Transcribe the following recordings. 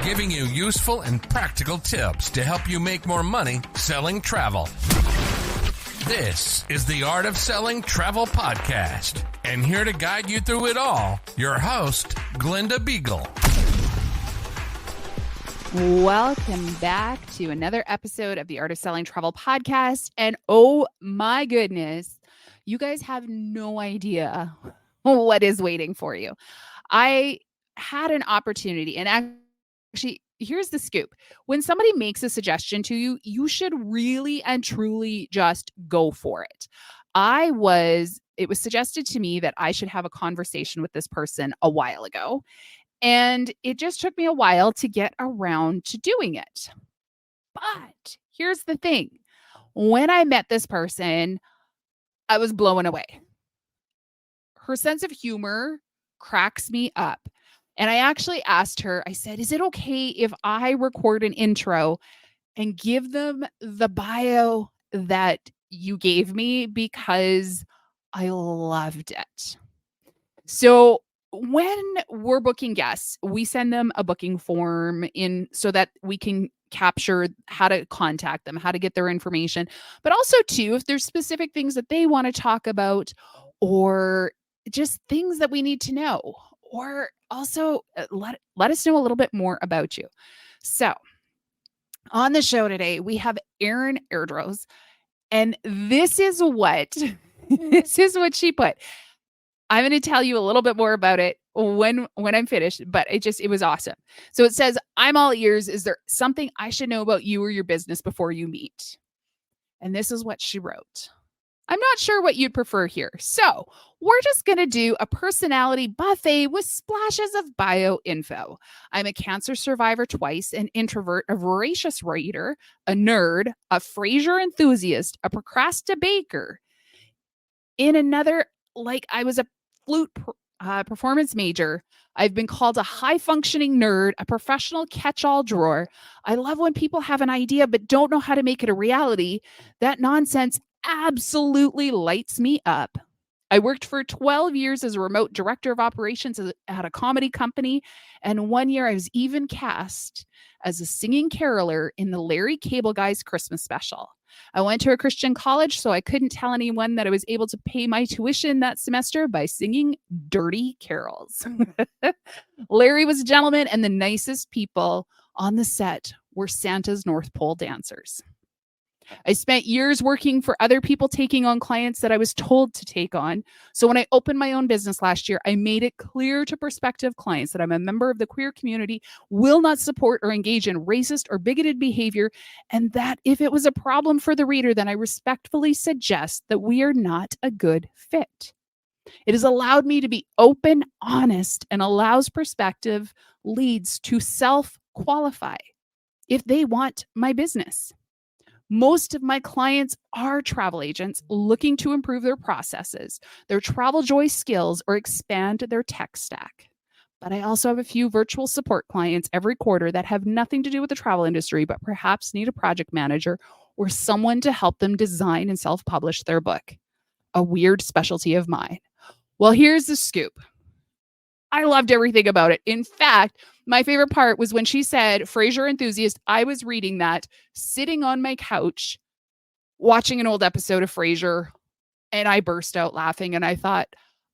giving you useful and practical tips to help you make more money selling travel. This is the Art of Selling Travel Podcast. And here to guide you through it all, your host, Glenda Beagle. Welcome back to another episode of the Art of Selling Travel Podcast. And oh my goodness, you guys have no idea what is waiting for you. I had an opportunity, and actually, here's the scoop. When somebody makes a suggestion to you, you should really and truly just go for it. It was suggested to me that I should have a conversation with this person a while ago. And it just took me a while to get around to doing it. But here's the thing. When I met this person, I was blown away. Her sense of humor cracks me up. And I actually asked her, I said, is it okay if I record an intro and give them the bio that you gave me, because I loved it. So when we're booking guests, we send them a booking form in so that we can capture how to contact them, how to get their information, but also too, if there's specific things that they want to talk about or just things that we need to know, or also let us know a little bit more about you. So on the show today, we have Erin Erdos, and this is what she put. I'm going to tell you a little bit more about it when I'm finished, but it was awesome. So it says, I'm all ears. Is there something I should know about you or your business before you meet? And this is what she wrote. I'm not sure what you'd prefer here. So we're just going to do a personality buffet with splashes of bio info. I'm a cancer survivor twice, an introvert, a voracious reader, a nerd, a Frasier enthusiast, a procrastinator. In another, I was a flute performance major. I've been called a high-functioning nerd, a professional catch-all drawer. I love when people have an idea but don't know how to make it a reality. That nonsense absolutely lights me up. I worked for 12 years as a remote director of operations at a comedy company, and 1 year I was even cast as a singing caroler in the Larry Cable Guy's Christmas special. I went to a Christian college, so I couldn't tell anyone that I was able to pay my tuition that semester by singing dirty carols. Larry was a gentleman, and the nicest people on the set were Santa's North Pole dancers. I spent years working for other people, taking on clients that I was told to take on. So when I opened my own business last year, I made it clear to prospective clients that I'm a member of the queer community, will not support or engage in racist or bigoted behavior, and that if it was a problem for the reader, then I respectfully suggest that we are not a good fit. It has allowed me to be open, honest, and allows prospective leads to self-qualify if they want my business. Most of my clients are travel agents looking to improve their processes, their travel joy skills, or expand their tech stack. But I also have a few virtual support clients every quarter that have nothing to do with the travel industry, but perhaps need a project manager or someone to help them design and self-publish their book. A weird specialty of mine. Well, here's the scoop. I loved everything about it. In fact, my favorite part was when she said Frasier enthusiast. I was reading that, sitting on my couch, watching an old episode of Frasier, and I burst out laughing, and I thought,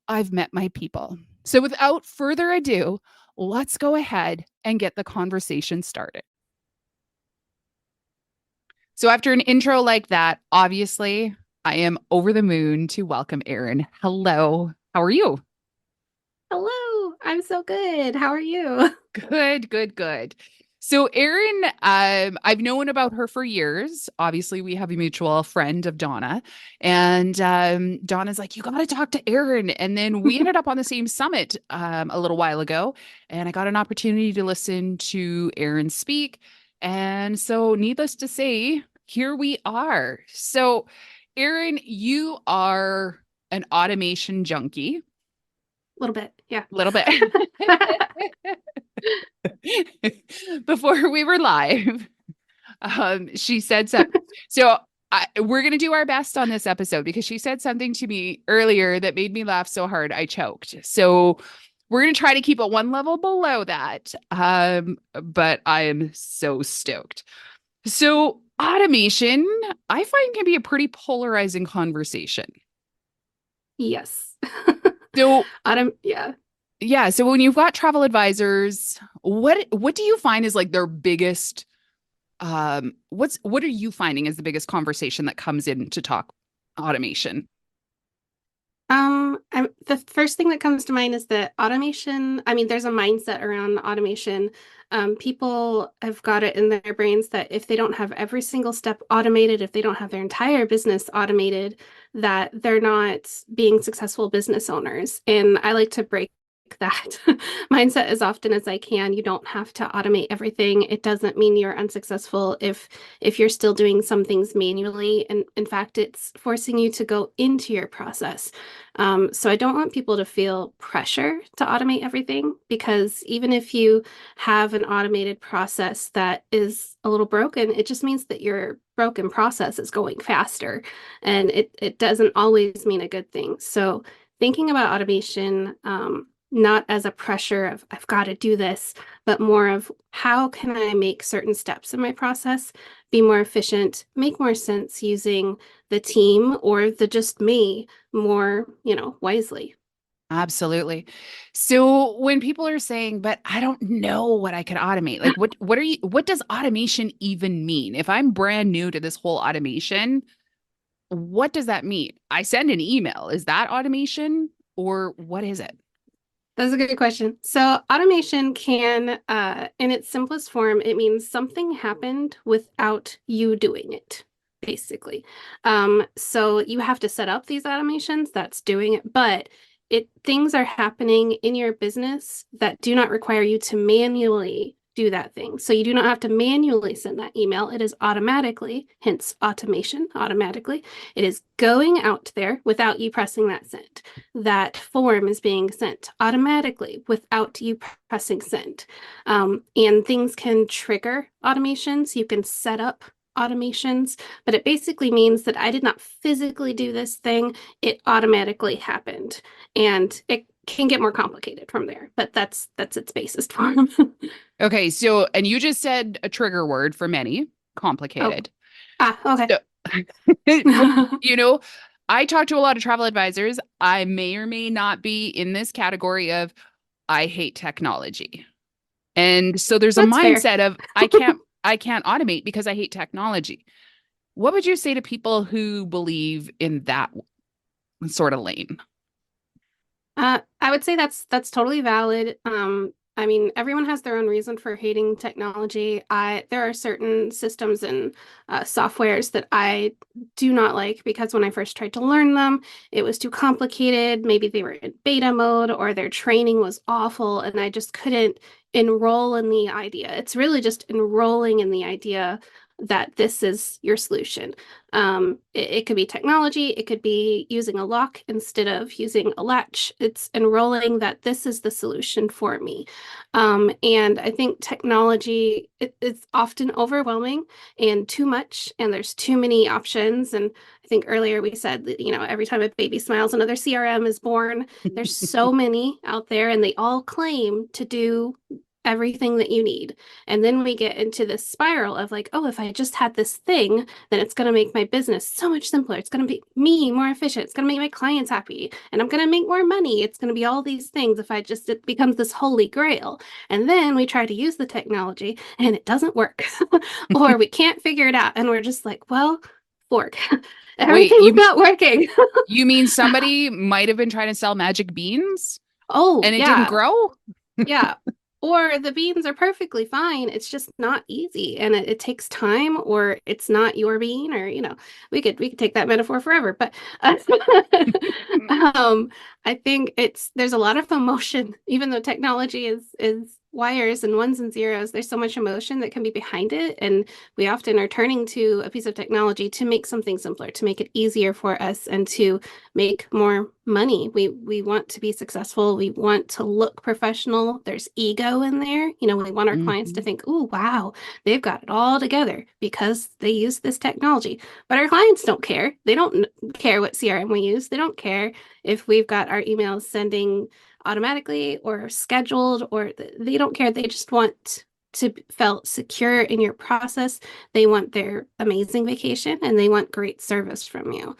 I've met my people. So without further ado, let's go ahead and get the conversation started. So after an intro like that, obviously, I am over the moon to welcome Erin. Hello. How are you? Hello, I'm so good. How are you? Good. So Erin, I've known about her for years. Obviously, we have a mutual friend of Donna, and Donna's like, you got to talk to Erin. And then we ended up on the same summit a little while ago, and I got an opportunity to listen to Erin speak. And so needless to say, here we are. So Erin, you are an automation junkie. A little bit, yeah. A little bit. Before we were live, she said something. So we're going to do our best on this episode because she said something to me earlier that made me laugh so hard I choked. So We're going to try to keep it one level below that. But I am so stoked. So automation, I find can be a pretty polarizing conversation. Yes. So Yeah. yeah, so when you've got travel advisors, what do you find is like their biggest what are you finding is the biggest conversation that comes in to talk automation? The first thing that comes to mind is that automation, I mean, there's a mindset around automation. People have got it in their brains that if they don't have every single step automated, if they don't have their entire business automated, that they're not being successful business owners. And I like to break that mindset as often as I can. You don't have to automate everything. It doesn't mean you're unsuccessful if you're still doing some things manually. And in fact, it's forcing you to go into your process. So I don't want people to feel pressure to automate everything, because even if you have an automated process that is a little broken, it just means that your broken process is going faster, and it doesn't always mean a good thing. So thinking about automation, not as a pressure of I've got to do this, but more of how can I make certain steps in my process be more efficient, make more sense using the team or the just me more, wisely. Absolutely. So when people are saying, but I don't know what I could automate, like what does automation even mean? If I'm brand new to this whole automation, what does that mean? I send an email. Is that automation or what is it? That's a good question. So automation can, in its simplest form, it means something happened without you doing it, basically. So you have to set up these automations, that's doing it, but things are happening in your business that do not require you to manually do that thing. So you do not have to manually send that email. It is automatically, hence automation, automatically. It is going out there without you pressing that send. That form is being sent automatically without you pressing send. And things can trigger automations. You can set up automations, but it basically means that I did not physically do this thing. It automatically happened. And it can get more complicated from there, but that's its basest form. Okay, so and you just said a trigger word for many, Oh, complicated. okay. So, you know, I talk to a lot of travel advisors. I may or may not be in this category of I hate technology. And so there's a That's fair. mindset of I can't automate because I hate technology. What would you say to people who believe in that sort of lane? I would say that's totally valid. I mean, everyone has their own reason for hating technology. There are certain systems and softwares that I do not like because when I first tried to learn them, it was too complicated. Maybe they were in beta mode or their training was awful, and I just couldn't enroll in the idea. It's really just enrolling in the idea that this is your solution. It could be technology, it could be using a lock instead of using a latch. It's enrolling that this is the solution for me. And I think technology it's often overwhelming and too much, and there's too many options. And I think earlier we said that, every time a baby smiles, another CRM is born. There's so many out there, and they all claim to do everything that you need. And then we get into this spiral of like, oh, if I just had this thing, then it's going to make my business so much simpler. It's going to be me more efficient. It's going to make my clients happy. And I'm going to make more money. It's going to be all these things if it becomes this holy grail. And then we try to use the technology and it doesn't work. Or we can't figure it out. And we're just like, well, fork. Wait, Everything's not working. you mean somebody might have been trying to sell magic beans Oh, and it didn't yeah. grow? Yeah. Or the beans are perfectly fine. It's just not easy and it takes time, or it's not your bean, or we could take that metaphor forever. But um I think there's a lot of emotion, even though technology is wires and ones and zeros, there's so much emotion that can be behind it. And we often are turning to a piece of technology to make something simpler, to make it easier for us, and to make more money. We want to be successful. We want to look professional. There's ego in there. We want our clients to Mhm. think, "Oh, wow, they've got it all together because they use this technology." But our clients don't care. They don't care what CRM we use. They don't care if we've got our emails sending automatically or scheduled, or they don't care. They just want to feel secure in your process. They want their amazing vacation and they want great service from you.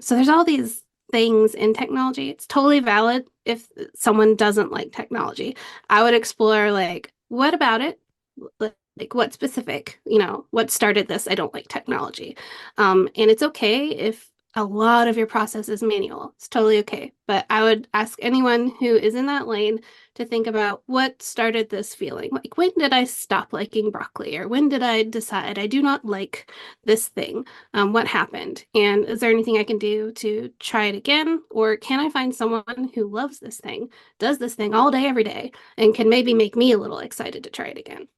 So there's all these things in technology. It's totally valid if someone doesn't like technology. I would explore like, what about it? Like what specific, what started this? I don't like technology. And it's okay if a lot of your process is manual. It's totally okay. But I would ask anyone who is in that lane to think about what started this feeling. Like, when did I stop liking broccoli? Or when did I decide I do not like this thing? What happened? And is there anything I can do to try it again? Or can I find someone who loves this thing, does this thing all day, every day, and can maybe make me a little excited to try it again?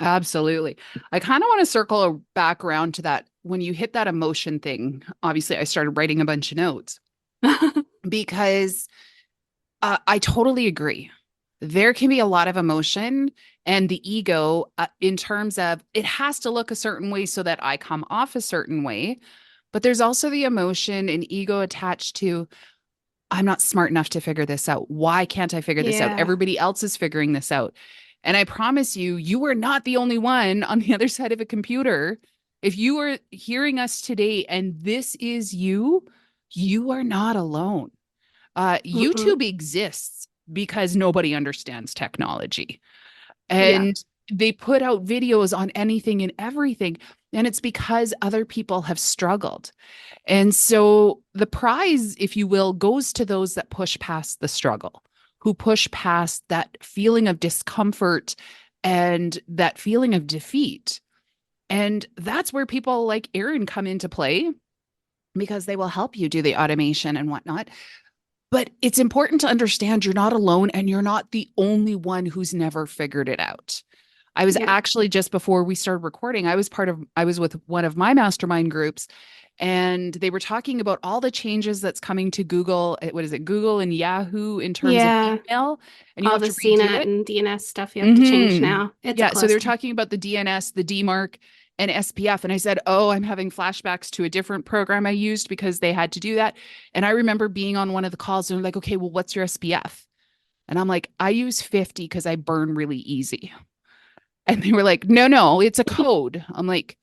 Absolutely. I kind of want to circle back around to that. When you hit that emotion thing, obviously I started writing a bunch of notes because I totally agree. There can be a lot of emotion and the ego in terms of it has to look a certain way so that I come off a certain way. But there's also the emotion and ego attached to, I'm not smart enough to figure this out. Why can't I figure this out? Yeah. Everybody else is figuring this out. And I promise you, you are not the only one on the other side of a computer. If you are hearing us today and this is you, you are not alone. Mm-mm. YouTube exists because nobody understands technology. Yeah. And they put out videos on anything and everything. And it's because other people have struggled. And so the prize, if you will, goes to those that push past the struggle, who push past that feeling of discomfort and that feeling of defeat. And that's where people like Erin come into play, because they will help you do the automation and whatnot. But it's important to understand you're not alone and you're not the only one who's never figured it out. I was Yeah. actually, just before we started recording, I was with one of my mastermind groups, and they were talking about all the changes that's coming to Google. What is it? Google and Yahoo in terms of Yeah. email, and you All have the to redo CNET it. and DNS stuff you have to change Hmm. now. It's a Yeah. So they were cluster. talking about the DNS, the DMARC, and SPF. And I said, oh, I'm having flashbacks to a different program I used because they had to do that. And I remember being on one of the calls and they're like, okay, well, what's your SPF? And I'm like, I use 50 because I burn really easy. And they were like, no, it's a code. I'm like,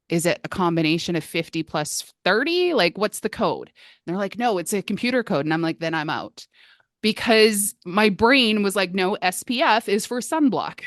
is it a combination of 50 plus 30? Like, what's the code? And they're like, no, it's a computer code. And I'm like, then I'm out. Because my brain was like, no, SPF is for sunblock.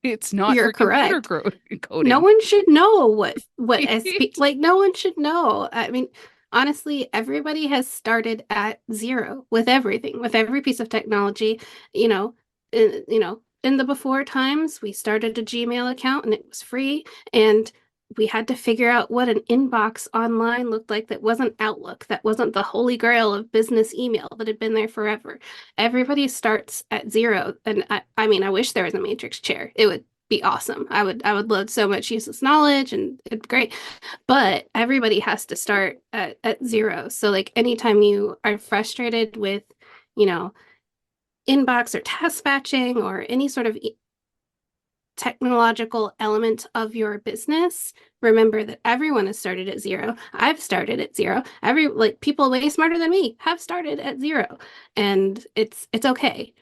It's not You're for computer correct. No coding. one should know what SP, like no one should know. I mean, honestly, everybody has started at zero with everything, with every piece of technology. In the before times, we started a Gmail account and it was free, and we had to figure out what an inbox online looked like that wasn't Outlook, that wasn't the holy grail of business email that had been there forever. Everybody starts at zero, and I mean, I wish there was a matrix chair. It would be awesome. I would load so much useless knowledge and it'd be great. But everybody has to start at zero. So like anytime you are frustrated with, you know, inbox or task batching or any sort of technological element of your business, remember that everyone has started at zero. I've started at zero. People way smarter than me have started at zero. And it's okay.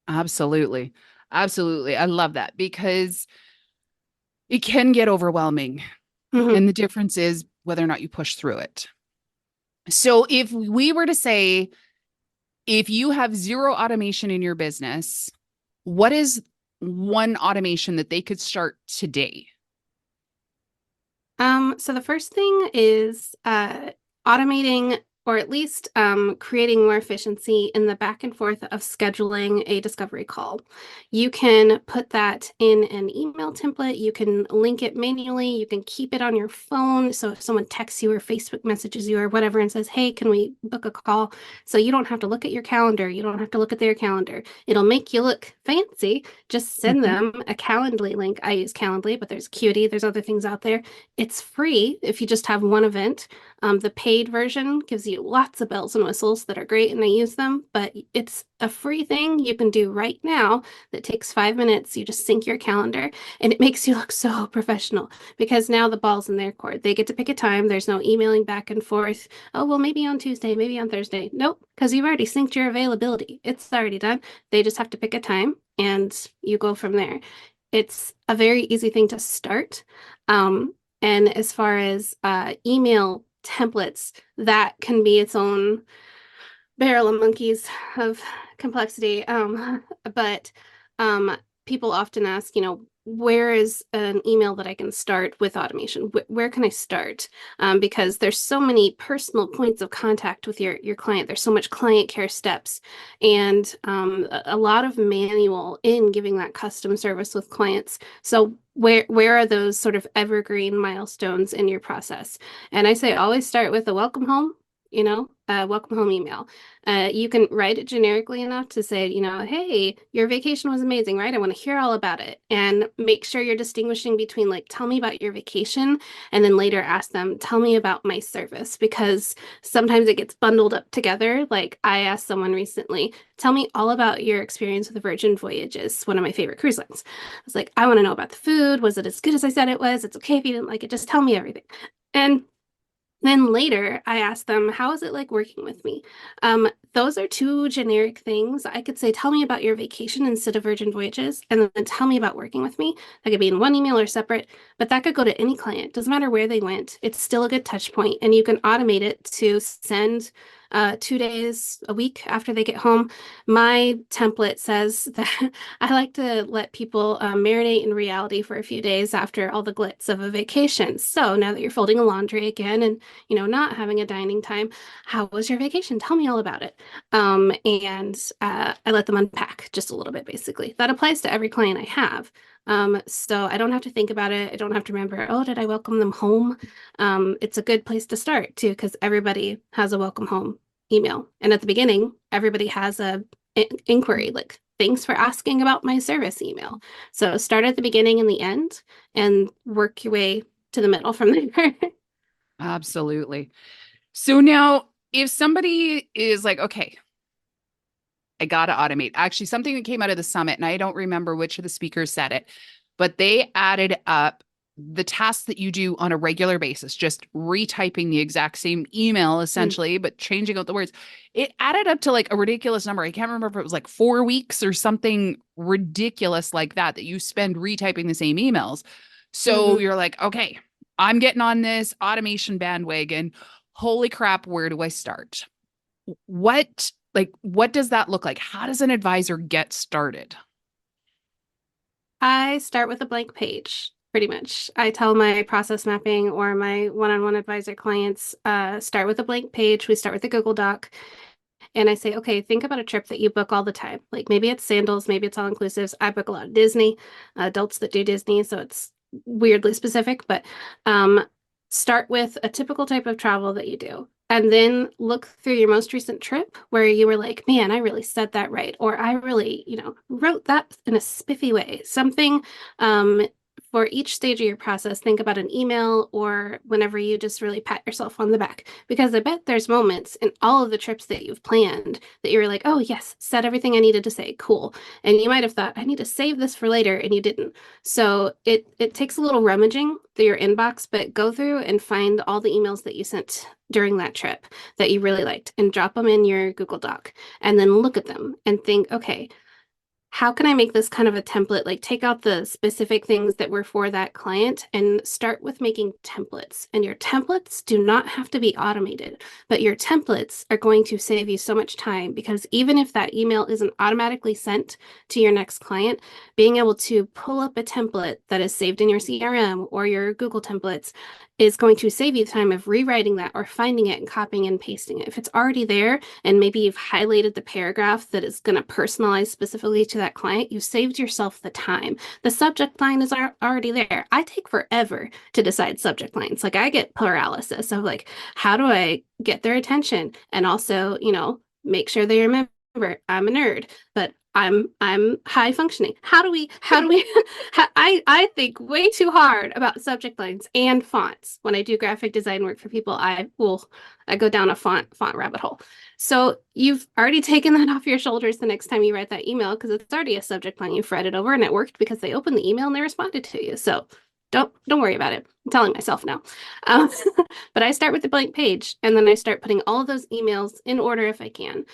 Absolutely. Absolutely. I love that because it can get overwhelming. Mhm. And the difference is whether or not you push through it. So if we were to say, if you have zero automation in your business, what is one automation that they could start today? So the first thing is automating, or at least creating more efficiency in the back and forth of scheduling a discovery call. You can put that in an email template. You can link it manually. You can keep it on your phone. So if someone texts you or Facebook messages you or whatever and says, hey, can we book a call? So you don't have to look at your calendar. You don't have to look at their calendar. It'll make you look fancy. Just send Mhm. them a Calendly link. I use Calendly, but there's Qt. There's other things out there. It's free if you just have one event. The paid version gives you lots of bells and whistles that are great, and I use them, but it's a free thing you can do right now that takes 5 minutes. You just sync your calendar, and it makes you look so professional because now the ball's in their court. They get to pick a time. There's no emailing back and forth. Oh, well, maybe on Tuesday, maybe on Thursday. Nope, because you've already synced your availability. It's already done. They just have to pick a time, and you go from there. It's a very easy thing to start. And as far as email templates, that can be its own barrel of monkeys of complexity. But people often ask, where is an email that I can start with automation? Where can I start? Because there's so many personal points of contact with your client. There's so much client care steps, and a lot of manual in giving that custom service with clients. So where are those sort of evergreen milestones in your process? And I say always start with a welcome home. Welcome home email. You can write it generically enough to say, hey, your vacation was amazing, right? I want to hear all about it. And make sure you're distinguishing between like, tell me about your vacation, and then later ask them, tell me about my service, because sometimes it gets bundled up together. Like I asked someone recently, tell me all about your experience with the Virgin Voyages, one of my favorite cruise lines. I was like, I want to know about the food. Was it as good as I said it was? It's okay if you didn't like it. Just tell me everything. And then later, I asked them, how is it like working with me? Those are two generic things. I could say, tell me about your vacation instead of Virgin Voyages, and then tell me about working with me. That could be in one email or separate, but that could go to any client. Doesn't matter where they went. It's still a good touch point, and you can automate it to send 2 days, a week after they get home. My template says that I like to let people marinate in reality for a few days after all the glitz of a vacation. So now that you're folding a laundry again and not having a dining time, how was your vacation? Tell me all about it. And I let them unpack just a little bit, basically. That applies to every client I have. So I don't have to think about it. I don't have to remember, oh, did I welcome them home? It's a good place to start too, because everybody has a welcome home email. And at the beginning, everybody has a inquiry, like, thanks for asking about my service email. So start at the beginning and the end and work your way to the middle from there. Absolutely. So now if somebody is like, okay, I got to automate. Actually, something that came out of the summit, and I don't remember which of the speakers said it, but they added up the tasks that you do on a regular basis, just retyping the exact same email essentially, but changing out the words. It added up to like a ridiculous number. I can't remember if it was like 4 weeks or something ridiculous like that you spend retyping the same emails. So you're like, okay, I'm getting on this automation bandwagon. Holy crap, where do I start? What does that look like? How does an advisor get started? I start with a blank page, pretty much. I tell my process mapping or my one-on-one advisor clients, start with a blank page. We start with a Google Doc. And I say, okay, think about a trip that you book all the time. Like maybe it's sandals, maybe it's all-inclusives. I book a lot of Disney, adults that do Disney, so it's weirdly specific. But start with a typical type of travel that you do. And then look through your most recent trip where you were like, man, I really said that right. Or I really, wrote that in a spiffy way. Something for each stage of your process, think about an email or whenever you just really pat yourself on the back. Because I bet there's moments in all of the trips that you've planned that you were like, oh, yes, said everything I needed to say. Cool. And you might have thought, I need to save this for later, and you didn't. So it takes a little rummaging through your inbox, but go through and find all the emails that you sent during that trip that you really liked and drop them in your Google Doc, and then look at them and think, okay, how can I make this kind of a template? Like take out the specific things that were for that client and start with making templates. And your templates do not have to be automated, but your templates are going to save you so much time, because even if that email isn't automatically sent to your next client, being able to pull up a template that is saved in your CRM or your Google templates is going to save you the time of rewriting that or finding it and copying and pasting it. If it's already there and maybe you've highlighted the paragraph that is going to personalize specifically to that client, you've saved yourself the time. The subject line is already there. I take forever to decide subject lines. Like I get paralysis of like, how do I get their attention? And also, make sure they remember I'm a nerd, but I'm high functioning. How do we I think way too hard about subject lines and fonts. When I do graphic design work for people, I go down a font rabbit hole. So you've already taken that off your shoulders the next time you write that email because it's already a subject line you've read it over and it worked because they opened the email and they responded to you. So don't worry about it. I'm telling myself now. Um, but I start with the blank page and then I start putting all of those emails in order if I can.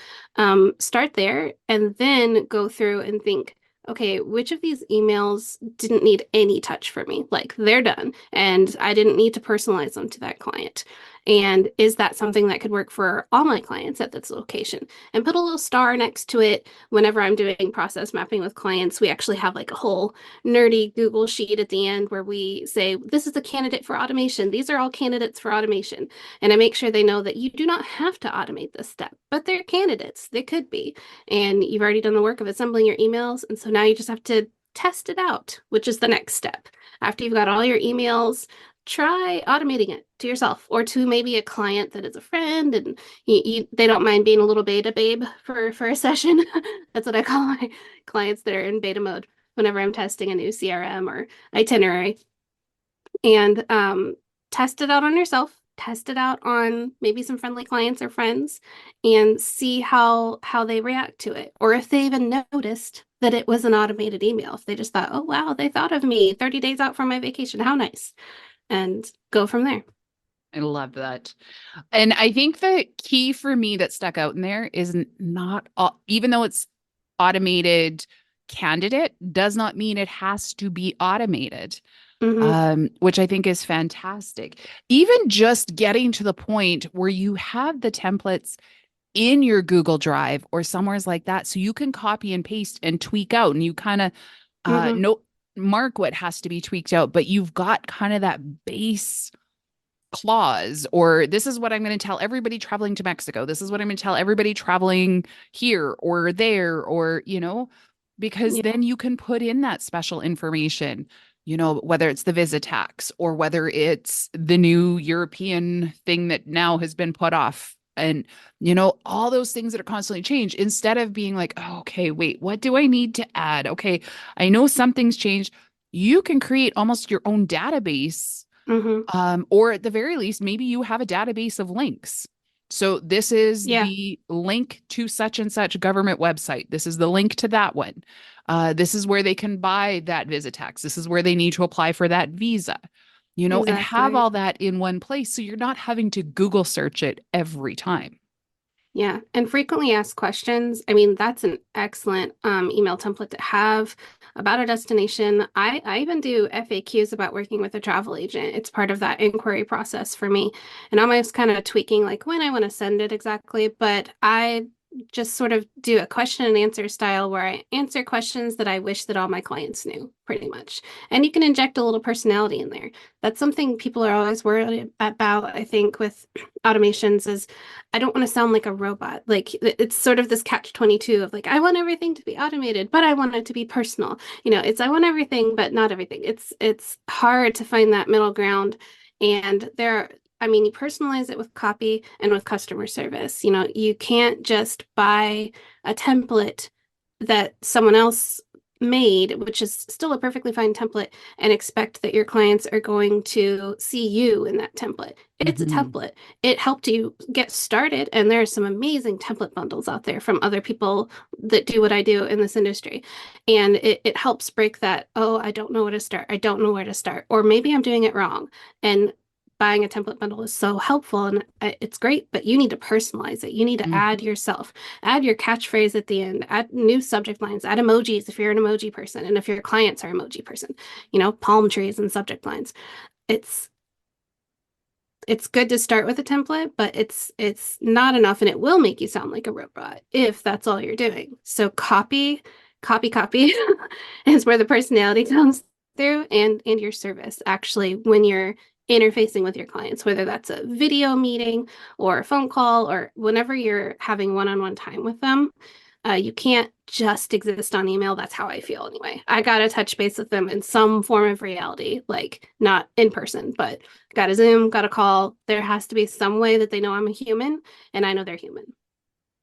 Start there and then go through and think, okay, which of these emails didn't need any touch for me? Like they're done and I didn't need to personalize them to that client. And is that something that could work for all my clients at this location? And put a little star next to it. Whenever I'm doing process mapping with clients, we actually have like a whole nerdy Google sheet at the end where we say, this is a candidate for automation. These are all candidates for automation. And I make sure they know that you do not have to automate this step, but they're candidates. They could be. And you've already done the work of assembling your emails. And so now you just have to test it out, which is the next step. After you've got all your emails, try automating it to yourself or to maybe a client that is a friend and they don't mind being a little beta babe for a session. That's what I call my clients that are in beta mode whenever I'm testing a new CRM or itinerary. And test it out on yourself, test it out on maybe some friendly clients or friends and see how they react to it. Or if they even noticed that it was an automated email, if they just thought, oh, wow, they thought of me 30 days out from my vacation. How nice. And go from there. I love that. And I think the key for me that stuck out in there is not, even though it's automated candidate, does not mean it has to be automated, which I think is fantastic. Even just getting to the point where you have the templates in your Google Drive or somewhere like that, so you can copy and paste and tweak out, and you kind of mark what has to be tweaked out, but you've got kind of that base clause, or this is what I'm going to tell everybody traveling to Mexico. This is what I'm going to tell everybody traveling here or there, or, because then you can put in that special information, whether it's the visa tax or whether it's the new European thing that now has been put off. And, all those things that are constantly changed, instead of being like, oh, okay, wait, what do I need to add? Okay, I know something's changed. You can create almost your own database, or at the very least, maybe you have a database of links. So this is the link to such and such government website. This is the link to that one. This is where they can buy that visa tax. This is where they need to apply for that visa. And have all that in one place. So you're not having to Google search it every time. Yeah. And frequently asked questions. I mean, that's an excellent email template to have about a destination. I even do FAQs about working with a travel agent. It's part of that inquiry process for me. And I'm always kind of tweaking like when I want to send it exactly, but I just sort of do a question and answer style where I answer questions that I wish that all my clients knew, pretty much. And you can inject a little personality in there. That's something people are always worried about, I think, with automations is I don't want to sound like a robot. Like it's sort of this catch-22 of like, I want everything to be automated, but I want it to be personal. It's I want everything, but not everything. It's hard to find that middle ground. And you personalize it with copy and with customer service. You can't just buy a template that someone else made, which is still a perfectly fine template, and expect that your clients are going to see you in that template. It's a template. It helped you get started, and there are some amazing template bundles out there from other people that do what I do in this industry. And it helps break that, oh, I don't know where to start. I don't know where to start. Or maybe I'm doing it wrong. And buying a template bundle is so helpful and it's great, but you need to personalize it. You need to add yourself, add your catchphrase at the end, add new subject lines, add emojis if you're an emoji person. And if your clients are emoji person, palm trees and subject lines. It's good to start with a template, but it's not enough. And it will make you sound like a robot if that's all you're doing. So copy is where the personality comes through and your service actually when you're interfacing with your clients, whether that's a video meeting or a phone call or whenever you're having one-on-one time with them. You can't just exist on email. That's how I feel anyway. I got to touch base with them in some form of reality, like not in person, but got to Zoom, got to call. There has to be some way that they know I'm a human and I know they're human.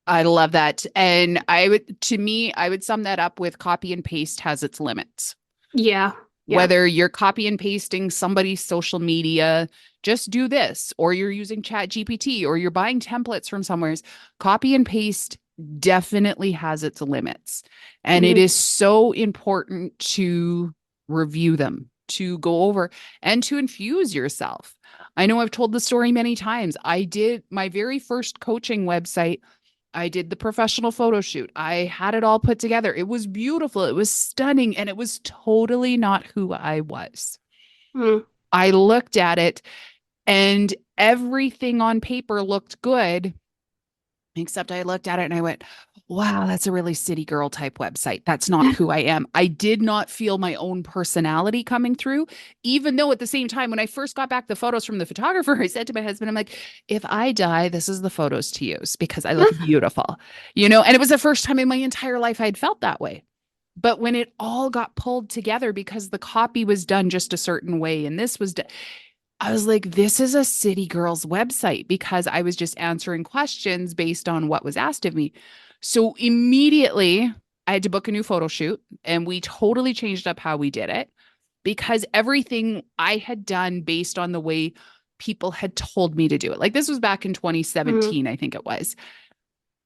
I love that. And to me, I would sum that up with copy and paste has its limits. Yeah. Yeah. Whether you're copy and pasting somebody's social media, just do this, or you're using Chat GPT, or you're buying templates from somewhere, copy and paste definitely has its limits. And it is so important to review them, to go over, and to infuse yourself. I know I've told the story many times. I did my very first coaching website. I did the professional photo shoot. I had it all put together. It was beautiful. It was stunning. And it was totally not who I was. I looked at it and everything on paper looked good, except I looked at it and I went, wow, that's a really city girl type website. That's not who I am. I did not feel my own personality coming through, even though at the same time, when I first got back the photos from the photographer, I said to my husband, I'm like, if I die, this is the photos to use because I look beautiful, and it was the first time in my entire life I'd felt that way. But when it all got pulled together because the copy was done just a certain way and this was I was like, this is a city girl's website because I was just answering questions based on what was asked of me. So immediately I had to book a new photo shoot and we totally changed up how we did it because everything I had done based on the way people had told me to do it. Like this was back in 2017, I think it was.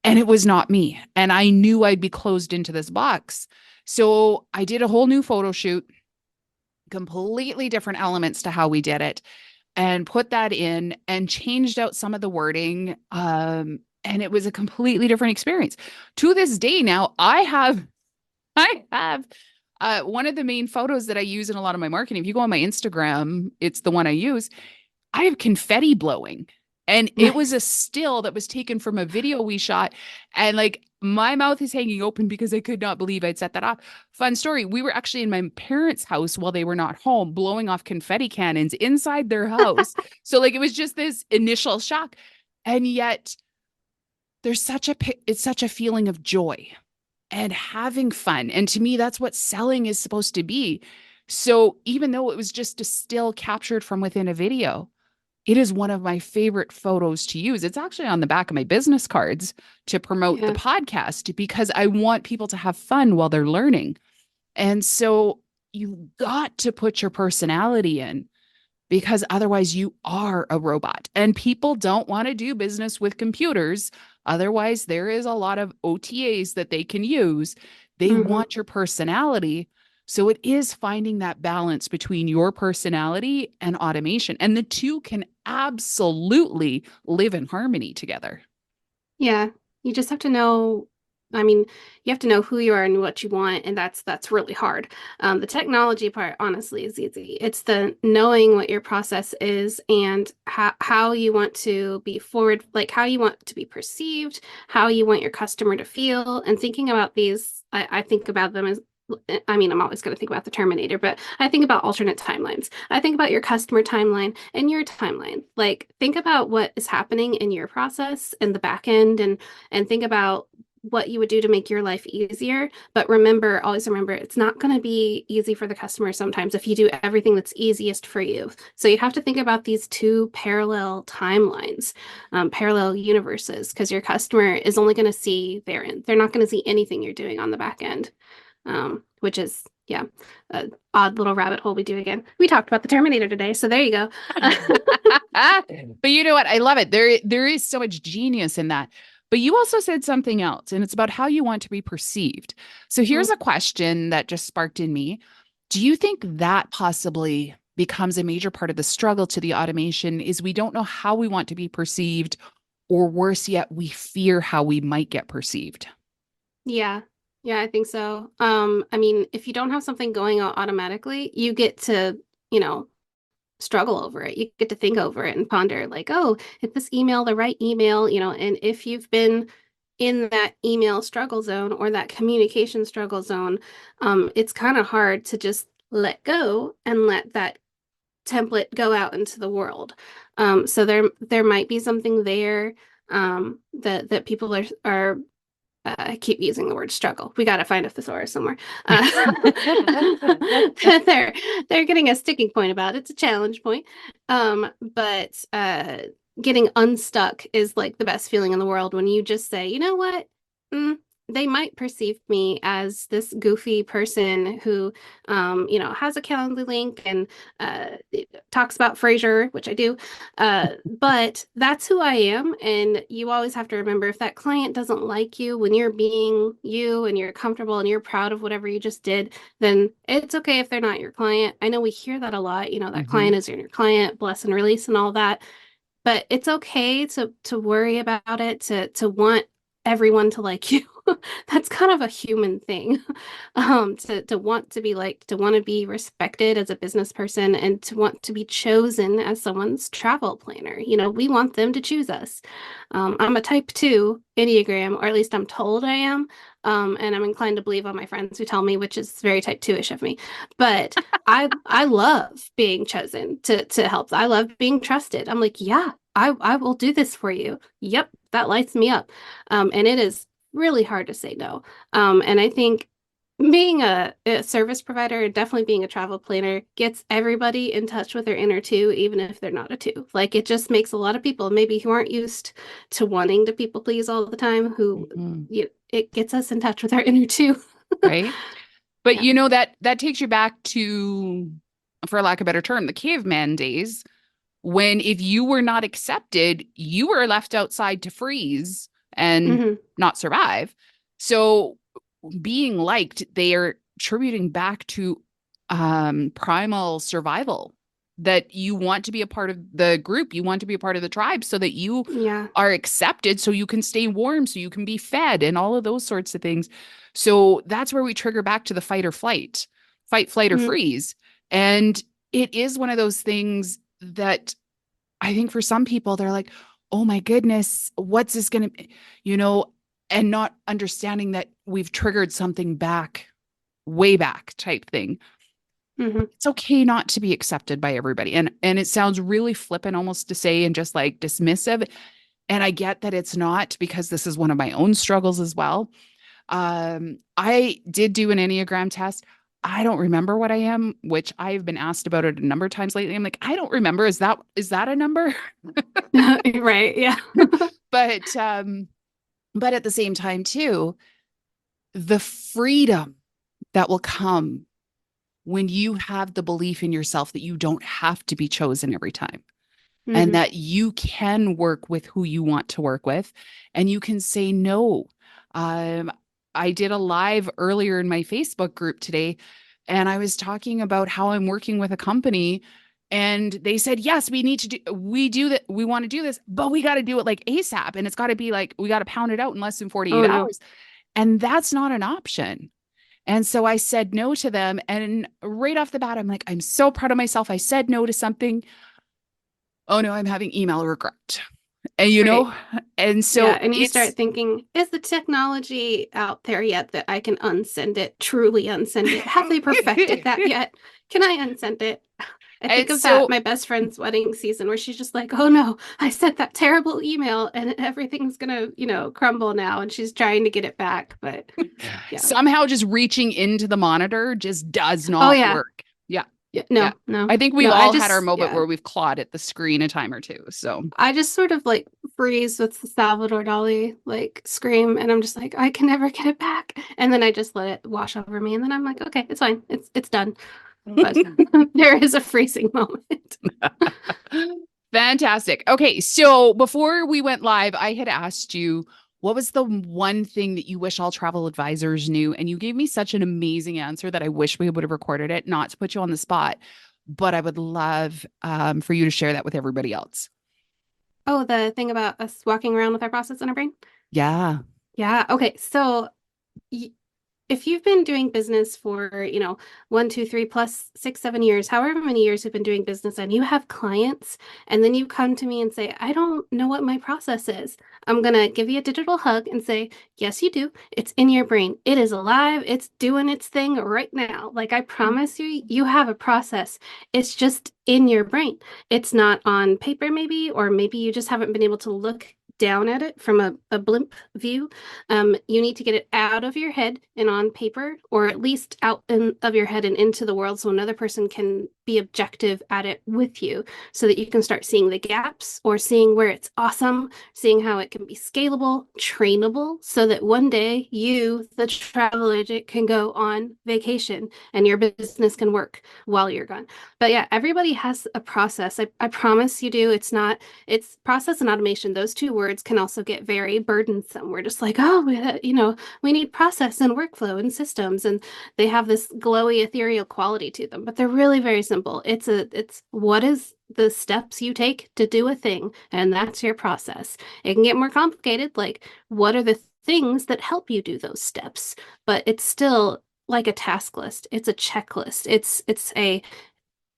And it was not me. And I knew I'd be closed into this box. So I did a whole new photo shoot, completely different elements to how we did it, and put that in and changed out some of the wording. And it was a completely different experience. To this day now, I have one of the main photos that I use in a lot of my marketing. If you go on my Instagram, it's the one I use. I have confetti blowing. And it was a still that was taken from a video we shot. And like my mouth is hanging open because I could not believe I'd set that off. Fun story. We were actually in my parents' house while they were not home, blowing off confetti cannons inside their house. So like it was just this initial shock. And yet it's such a feeling of joy and having fun. And to me, that's what selling is supposed to be. So even though it was just a still captured from within a video, it is one of my favorite photos to use. It's actually on the back of my business cards to promote the podcast because I want people to have fun while they're learning. And so you've got to put your personality in because otherwise you are a robot and people don't want to do business with computers. Otherwise, there is a lot of OTAs that they can use. They want your personality. So it is finding that balance between your personality and automation. And the two can absolutely live in harmony together. Yeah. You just have to know, you have to know who you are and what you want. And that's really hard. The technology part, honestly, is easy. It's the knowing what your process is and how you want to be forward, like how you want to be perceived, how you want your customer to feel, and thinking about these. I think about them as, I'm always going to think about the Terminator, but I think about alternate timelines. I think about your customer timeline and your timeline. Like, think about what is happening in your process in the back end and think about what you would do to make your life easier. But always remember, it's not going to be easy for the customer sometimes if you do everything that's easiest for you. So you have to think about these two parallel timelines, parallel universes, because your customer is only going to see their end. They're not going to see anything you're doing on the back end. Which is, an odd little rabbit hole we do again. We talked about the Terminator today, so there you go. But you know what? I love it. There is so much genius in that. But you also said something else, and it's about how you want to be perceived. So here's a question that just sparked in me. Do you think that possibly becomes a major part of the struggle to the automation is we don't know how we want to be perceived, or worse yet, we fear how we might get perceived? Yeah. Yeah, I think so. If you don't have something going on automatically, you get to, struggle over it. You get to think over it and ponder like, oh, is this email the right email? And if you've been in that email struggle zone or that communication struggle zone, it's kind of hard to just let go and let that template go out into the world. So there might be something there that people are I keep using the word struggle. We got to find a thesaurus somewhere. They're getting a sticking point about it. It's a challenge point. But getting unstuck is like the best feeling in the world when you just say, you know what? Mm, they might perceive me as this goofy person who, has a Calendly link and talks about Frasier, which I do. But that's who I am. And you always have to remember if that client doesn't like you when you're being you and you're comfortable and you're proud of whatever you just did, then it's okay if they're not your client. I know we hear that a lot, that Mhm. client is your client, bless and release and all that. But it's okay to worry about it, to want everyone to like you. That's kind of a human thing. To want to be liked, to want to be respected as a business person, and to want to be chosen as someone's travel planner. We want them to choose us. I'm a type 2 Enneagram, or at least I'm told I am. And I'm inclined to believe on my friends who tell me, which is very type 2-ish of me. But I love being chosen to help. I love being trusted. I'm like, yeah, I will do this for you. Yep, that lights me up. And it is really hard to say no. And I think being a service provider, definitely being a travel planner, gets everybody in touch with their inner two, even if they're not a two. Like it just makes a lot of people maybe who aren't used to wanting to people please all the time, who Mhm. it gets us in touch with our inner two. Right. But Yeah. that takes you back to, for lack of a better term, the caveman days when if you were not accepted, you were left outside to freeze and Hmm. not survive. So being liked, they are attributing back to primal survival, that you want to be a part of the group, you want to be a part of the tribe so that you Yeah. are accepted, so you can stay warm, so you can be fed, and all of those sorts of things. So that's where we trigger back to the fight or flight, fight, flight, or Mm-hmm. freeze. And it is one of those things that I think for some people, they're like, oh my goodness, what's this going to, you know, and not understanding that we've triggered something back, way back type thing. Mm-hmm. It's okay not to be accepted by everybody. And it sounds really flippant almost to say and just like dismissive. And I get that it's not, because this is one of my own struggles as well. I did do an Enneagram test. I don't remember what I am, which I've been asked about it a number of times lately. I'm like, I don't remember. Is that a number? Right. Yeah. But but at the same time too, the freedom that will come when you have the belief in yourself that you don't have to be chosen every time, and Hmm. that you can work with who you want to work with, and you can say no. Um, I did a live earlier in my Facebook group today, and I was talking about how I'm working with a company, and they said, yes, we do that. We want to do this, but we got to do it like ASAP. And it's got to be like, we got to pound it out in less than 48 Oh no. hours. And that's not an option. And so I said no to them. And right off the bat, I'm like, I'm so proud of myself. I said no to something. Oh no, I'm having email regret. And Right. and Yeah. so And you it's start thinking, is the technology out there yet that I can unsend it, truly unsend it? Have they perfected that yet? Can I unsend it? I think and of that, so my best friend's wedding season, where she's just like, oh no, I sent that terrible email and everything's gonna, crumble now. And she's trying to get it back. But yeah. somehow just reaching into the monitor just does Oh not yeah. work. Yeah. Yeah. Yeah. No, no, I think we've no. I all had our just, moment yeah. where we've clawed at the screen a time or two. So I just sort of like freeze with the Salvador Dali like scream, and I'm just like, I can never get it back. And then I just let it wash over me, and then I'm like, okay, it's fine, it's done. But there is a freezing moment. fantastic. Okay, so before we went live, I had asked you what was the one thing that you wish all travel advisors knew, and you gave me such an amazing answer that I wish we would have recorded it, not to put you on the spot, but I would love for you to share that with everybody else. Oh, the thing about us walking around with our process in our brain. Yeah. Yeah. Okay. So y if you've been doing business for, 1, 2, 3 plus 6, 7 years, however many years you've been doing business, and you have clients, and then you come to me and say, I don't know what my process is. I'm gonna give you a digital hug and say, yes, you do. It's in your brain. It is alive. It's doing its thing right now. Like I promise you, you have a process. It's just in your brain. It's not on paper, maybe, or maybe you just haven't been able to look down at it from a blimp view. You need to get it out of your head and on paper, or at least of your head and into the world so another person can be objective at it with you so that you can start seeing the gaps or seeing where it's awesome, seeing how it can be scalable, trainable, so that one day you, the travel agent, can go on vacation and your business can work while you're gone. But yeah, everybody has a process. I promise you do. It's process and automation. Those two words can also get very burdensome. We're just like, oh, we need process and workflow and systems, and they have this glowy, ethereal quality to them, but they're really very simple. It's what is the steps you take to do a thing, and that's your process. It can get more complicated, like what are the things that help you do those steps, but it's still like a task list. It's a checklist. It's a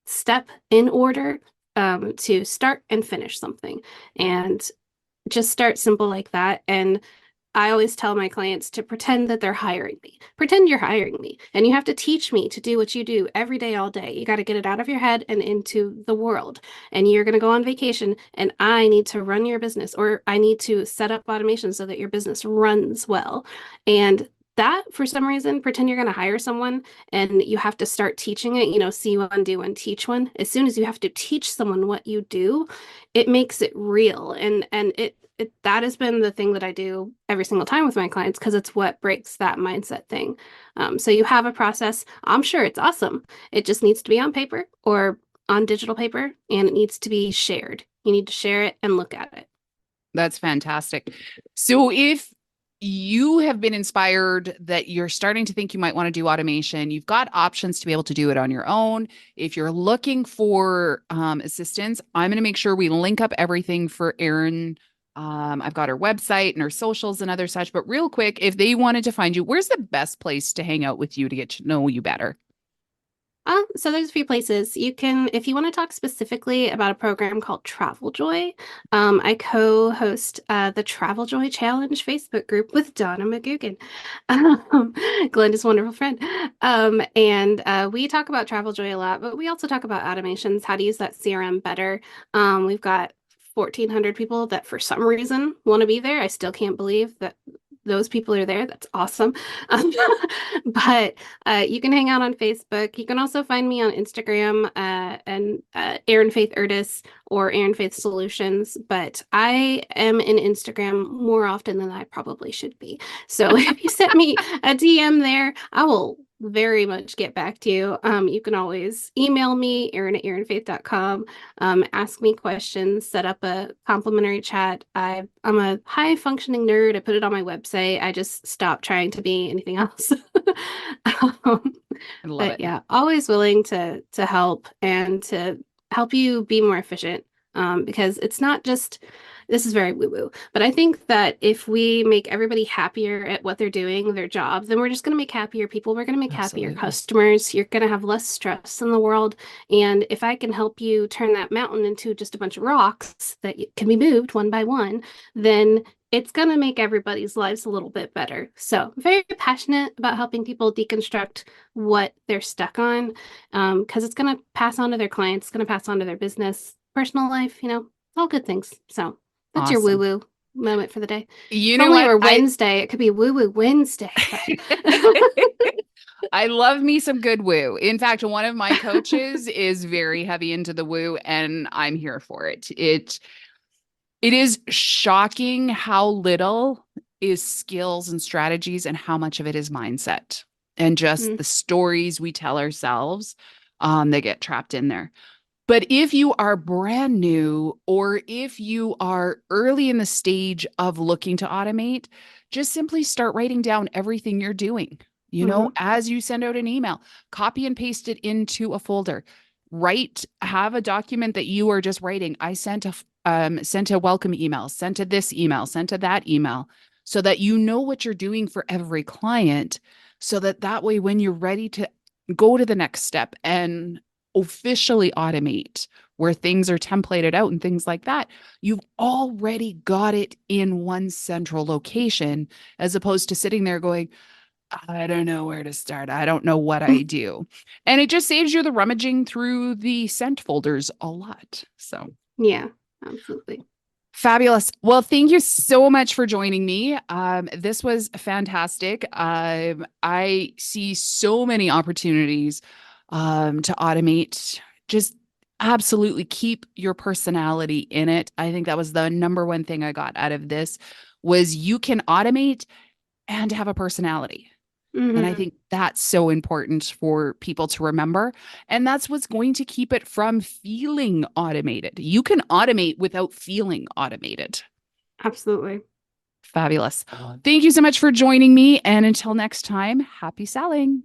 step in order to start and finish something, and just start simple like that. And I always tell my clients to pretend that they're hiring me. Pretend you're hiring me, and you have to teach me to do what you do every day, all day. You got to get it out of your head and into the world. And you're going to go on vacation, and I need to run your business, or I need to set up automation so that your business runs well. And that, for some reason, pretend you're going to hire someone and you have to start teaching it, see one, do one, teach one. As soon as you have to teach someone what you do, it makes it real. And that has been the thing that I do every single time with my clients, because it's what breaks that mindset thing. So you have a process. I'm sure it's awesome. It just needs to be on paper or on digital paper, and it needs to be shared. You need to share it and look at it. That's fantastic. So if you have been inspired that you're starting to think you might want to do automation, you've got options to be able to do it on your own. If you're looking for assistance, I'm going to make sure we link up everything for Erin. I've got her website and her socials and other such. But real quick, if they wanted to find you, where's the best place to hang out with you to get to know you better? So there's a few places you can, if you want to talk specifically about a program called Travel Joy. I co-host the Travel Joy Challenge Facebook group with Donna McGugan, Glenda's wonderful friend. And we talk about Travel Joy a lot, but we also talk about automations, how to use that CRM better. We've got 1,400 people that for some reason want to be there. I still can't believe that those people are there. That's awesome. But you can hang out on Facebook. You can also find me on Instagram and Erin Faith Erdos or Erin Faith Solutions. But I am in Instagram more often than I probably should be. So if you send me a DM there, I will very much get back to you. You can always email me, Erin@erinfaith.com. Ask me questions, set up a complimentary chat. I'm a high functioning nerd. I put it on my website. I just stopped trying to be anything else. I love But it. yeah, always willing to help and to help you be more efficient. Because it's not just, this is very woo-woo, but I think that if we make everybody happier at what they're doing, their job, then we're just going to make happier people. We're going to make happier Absolutely. customers. You're going to have less stress in the world. And if I can help you turn that mountain into just a bunch of rocks that can be moved one by one, then it's going to make everybody's lives a little bit better. So I'm very passionate about helping people deconstruct what they're stuck on, because it's going to pass on to their clients, it's going to pass on to their business, personal life, all good things. So that's your Awesome. woo-woo moment for the day. You If know only it what? were Wednesday, it could be woo-woo Wednesday. I love me some good woo. In fact, one of my coaches is very heavy into the woo, and I'm here for it. It is shocking how little is skills and strategies and how much of it is mindset and just the stories we tell ourselves that get trapped in there. But if you are brand new or if you are early in the stage of looking to automate, just simply start writing down everything you're doing. As you send out an email, copy and paste it into a folder. Have a document that you are just writing. I sent a welcome email, sent to this email, sent to that email, so that you know what you're doing for every client, so that way when you're ready to go to the next step and officially automate where things are templated out and things like that, you've already got it in one central location, as opposed to sitting there going, I don't know where to start. I don't know what I do. And it just saves you the rummaging through the sent folders a lot. So Yeah, absolutely. Fabulous. Well, thank you so much for joining me. This was fantastic. I see so many opportunities to automate. Just absolutely keep your personality in it. I think that was the number one thing I got out of this was you can automate and have a personality. And I Hmm. think that's so important for people to remember. And that's what's going to keep it from feeling automated. You can automate without feeling automated. Absolutely. Fabulous. Thank you so much for joining me. And until next time, happy selling.